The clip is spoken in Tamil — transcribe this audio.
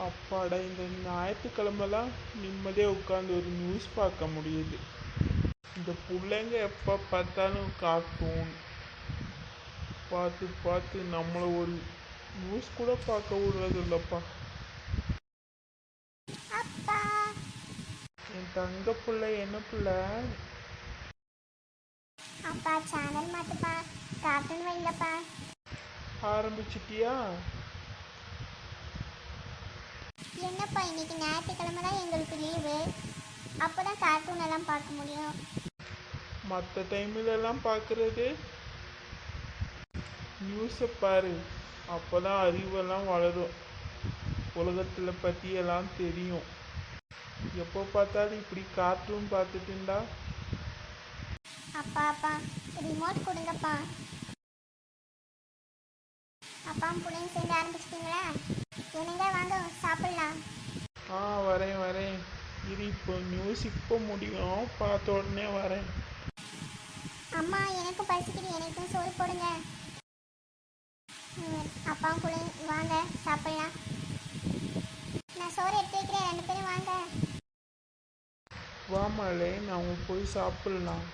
அப்பாடா, இந்த ஞாயிற்றுக்கிழமெல்லாம் நிம்மதியாக உட்காந்து ஒரு நியூஸ் பார்க்க முடியுது. இந்த பிள்ளைங்க எப்போ பார்த்தாலும் கார்ட்டூன் பார்த்து பார்த்து நம்மளை ஒரு நியூஸ் கூட பார்க்க விடுறது இல்லைப்பா. என் தங்க பிள்ளை என்ன பிள்ளை? அப்பா சேனல் மாத்துப்பா, கார்ட்டூன் வைங்கப்பா. ஆரம்பிச்சிட்டியா? என்னப்பா இன்னைக்கு ஞாயிற்றுக்கிழமை தான் எங்களுக்கு லீவு, அப்போ தான் கார்ட்டூன் எல்லாம் பார்க்க முடியும். மற்ற டைம்லலாம் பார்க்குறது நியூஸை பாரு, அப்போ தான் அறிவெல்லாம் வளரும், உலகத்தில் பற்றியெல்லாம் தெரியும். எப்போ பார்த்தாலும் இப்படி கார்ட்டூன் பார்த்துட்டு இருந்தா? அப்பா அப்பா ரிமோட் கொடுங்கப்பா. அப்பா பிள்ளைங்க சேர்ந்து ஆரம்பிச்சிட்டிங்களா? என்னங்க வாங்க சாப்பிடலாம். வரேன். இது இப்போ நியூஸ் இப்போ முடியும், பார்த்த உடனே வரேன். அம்மா எனக்கும் பசிக்குது, எனக்கும் சோறு போடுங்க. அப்பா பிள்ளைங்க வாங்க சாப்பிடலாம். நான் சோறு எடுத்து வைக்கிறேன், 2 பேரும் வாங்க. வாமாலே, நான் போய் சாப்பிடலாம்.